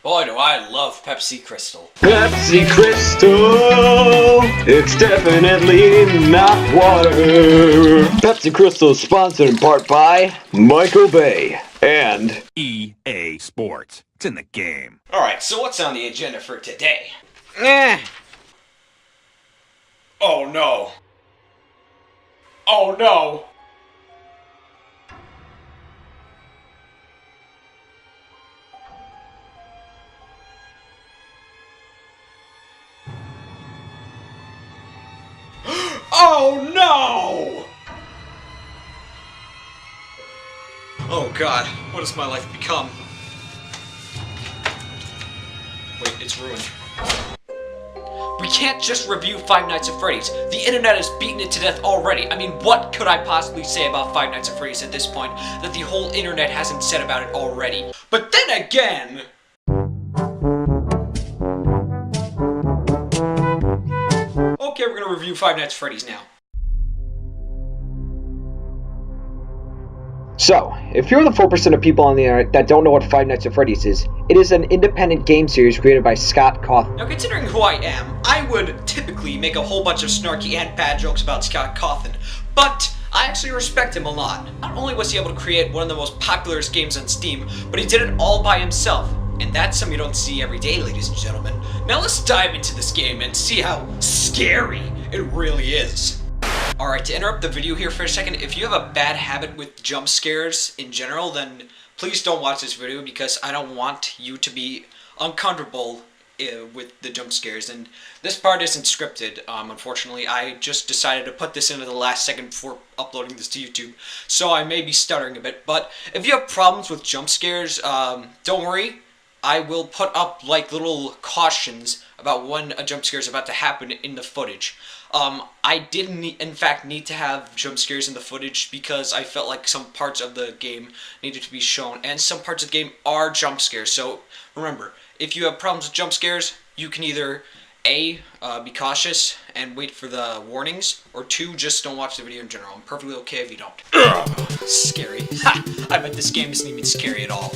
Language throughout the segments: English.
Boy, do I love Pepsi Crystal. Pepsi Crystal, it's definitely not water. Pepsi Crystal is sponsored in part by Michael Bay and EA Sports. It's in the game. Alright, so what's on the agenda for today? eh. Oh no. Oh no. Oh no! Oh god, what has my life become? Wait, it's ruined. We can't just review Five Nights at Freddy's. The internet has beaten it to death already. I mean, what could I possibly say about Five Nights at Freddy's at this point that the whole internet hasn't said about it already? But then again... Okay, we're gonna review Five Nights at Freddy's now. So, if you're the 4% of people on the internet that don't know what Five Nights at Freddy's is, it is an independent game series created by Scott Cawthon. Now, considering who I am, I would typically make a whole bunch of snarky and bad jokes about Scott Cawthon, but I actually respect him a lot. Not only was he able to create one of the most popular games on Steam, but he did it all by himself. And that's something you don't see every day, ladies and gentlemen. Now let's dive into this game and see how scary it really is. Alright, to interrupt the video here for a second, if you have a bad habit with jump scares in general, then please don't watch this video because I don't want you to be uncomfortable with the jump scares. And this part isn't scripted, unfortunately. I just decided to put this into the last second before uploading this to YouTube, so I may be stuttering a bit. But if you have problems with jump scares, don't worry. I will put up like little cautions about when a jump scare is about to happen in the footage. I didn't in fact need to have jump scares in the footage because I felt like some parts of the game needed to be shown, and some parts of the game are jump scares. So remember, if you have problems with jump scares, you can either A, be cautious and wait for the warnings, or 2, just don't watch the video in general. I'm perfectly okay if you don't. Ugh, scary. Ha! I bet this game isn't even scary at all.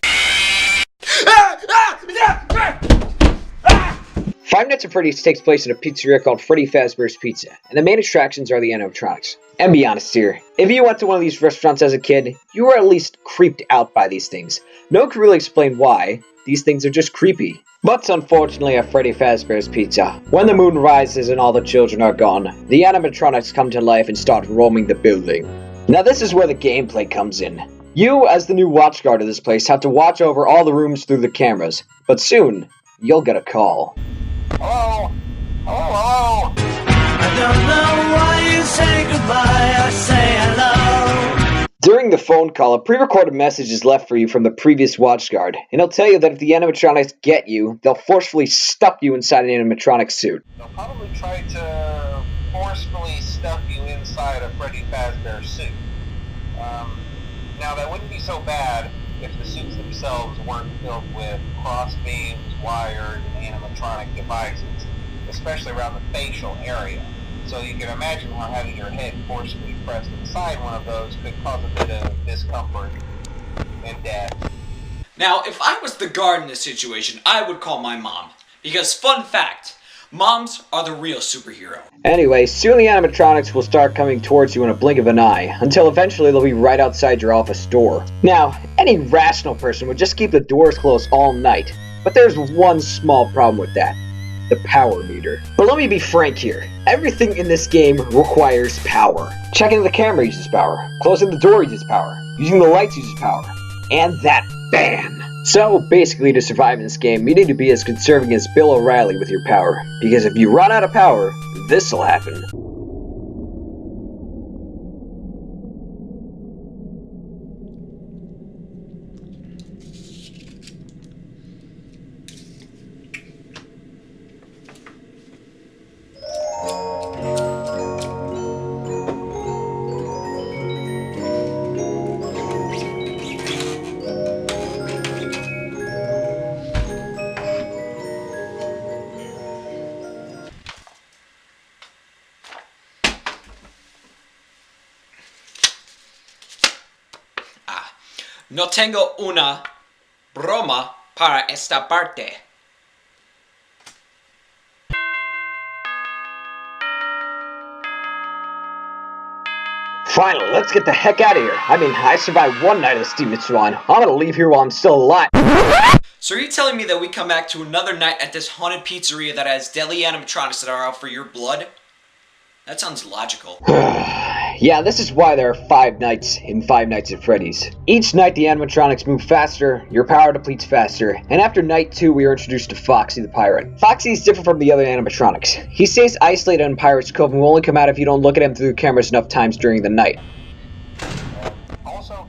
Five Nights at Freddy's takes place in a pizzeria called Freddy Fazbear's Pizza, and the main attractions are the animatronics. And be honest here, if you went to one of these restaurants as a kid, you were at least creeped out by these things. No one can really explain why. These things are just creepy. But unfortunately at Freddy Fazbear's Pizza, when the moon rises and all the children are gone, the animatronics come to life and start roaming the building. Now this is where the gameplay comes in. You, as the new watchguard of this place, have to watch over all the rooms through the cameras, but soon, you'll get a call. Hello? Hello? I don't know why you say goodbye, I say hello. During the phone call, a pre-recorded message is left for you from the previous watchguard, and it'll tell you that if the animatronics get you, they'll forcefully stuff you inside an animatronic suit. They'll probably try to forcefully stuff you inside a Freddy Fazbear suit. Now that wouldn't be so bad if the suits themselves weren't filled with cross beams, wires, and animatronic devices, especially around the facial area. So you can imagine how having your head forcibly pressed inside one of those could cause a bit of discomfort and death. Now, if I was the guard in this situation, I would call my mom. Because, fun fact, moms are the real superhero. Anyway, soon the animatronics will start coming towards you in a blink of an eye, until eventually they'll be right outside your office door. Now, any rational person would just keep the doors closed all night, but there's one small problem with that. The power meter. But let me be frank here. Everything in this game requires power. Checking the camera uses power. Closing the door uses power. Using the lights uses power. And that fan. So, basically, to survive in this game, you need to be as conserving as Bill O'Reilly with your power. Because if you run out of power, this'll happen. No tengo una broma para esta parte. Finally, let's get the heck out of here. I mean, I survived one night of the Steam Swan. I'm gonna leave here while I'm still alive. So are you telling me that we come back to another night at this haunted pizzeria that has deadly animatronics that are out for your blood? That sounds logical. Yeah, this is why there are 5 nights in Five Nights at Freddy's. Each night the animatronics move faster, your power depletes faster, and after night 2 we are introduced to Foxy the Pirate. Foxy is different from the other animatronics. He stays isolated in Pirate's Cove and will only come out if you don't look at him through the cameras enough times during the night. Also,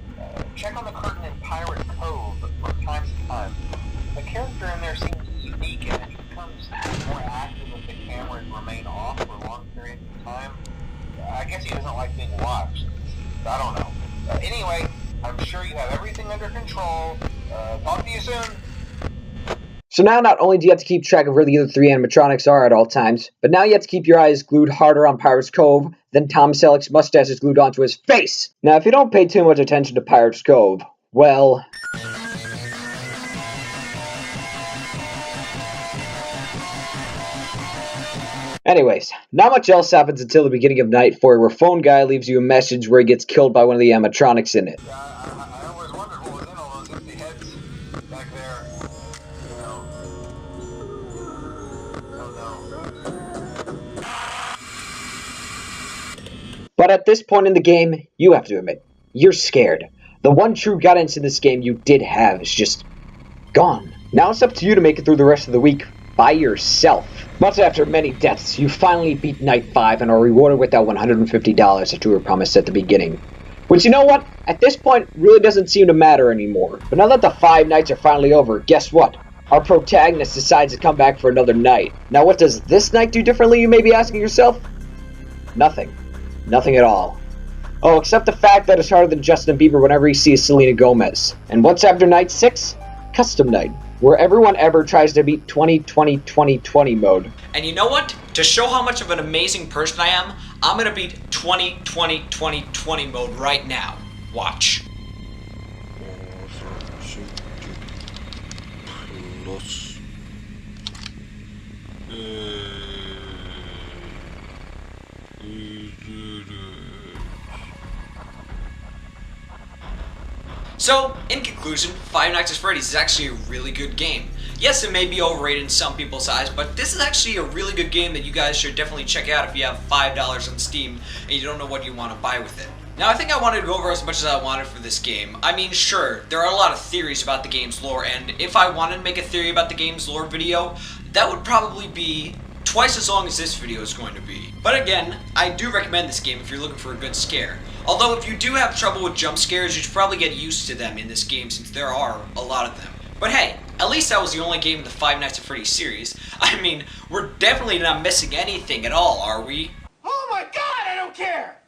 check on the curtain in Pirate Cove from time to time. The character in there seems unique and he becomes more active if the cameras remain off for long periods of time. I guess he doesn't like being watched. I don't know. Anyway, I'm sure you have everything under control. Talk to you soon. So now not only do you have to keep track of where the other 3 animatronics are at all times, but now you have to keep your eyes glued harder on Pirate's Cove than Tom Selleck's mustache is glued onto his face. Now if you don't pay too much attention to Pirate's Cove, well... Anyways, not much else happens until the beginning of night 4 where Phone Guy leaves you a message where he gets killed by one of the animatronics in it. I always wondered what was in all those empty heads back there. You know. Oh no. But at this point in the game, you have to admit, you're scared. The one true guidance in this game you did have is just gone. Now it's up to you to make it through the rest of the week by yourself. Much after many deaths, you finally beat Night 5 and are rewarded with that $150 that you were promised at the beginning. Which, you know what? At this point, really doesn't seem to matter anymore. But now that the 5 nights are finally over, guess what? Our protagonist decides to come back for another night. Now what does this night do differently, you may be asking yourself? Nothing. Nothing at all. Oh, except the fact that it's harder than Justin Bieber whenever he sees Selena Gomez. And what's after night 6? Custom night, where everyone ever tries to beat 20-20-20-20 mode. And you know what? To show how much of an amazing person I am, I'm gonna beat 20-20-20-20 mode right now. Watch. So, in conclusion, Five Nights at Freddy's is actually a really good game. Yes, it may be overrated in some people's eyes, but this is actually a really good game that you guys should definitely check out if you have $5 on Steam and you don't know what you want to buy with it. Now, I think I wanted to go over as much as I wanted for this game. I mean, sure, there are a lot of theories about the game's lore, and if I wanted to make a theory about the game's lore video, that would probably be twice as long as this video is going to be. But again, I do recommend this game if you're looking for a good scare. Although if you do have trouble with jump scares, you should probably get used to them in this game since there are a lot of them. But hey, at least that was the only game in the Five Nights at Freddy's series. I mean, we're definitely not missing anything at all, are we? Oh my god, I don't care!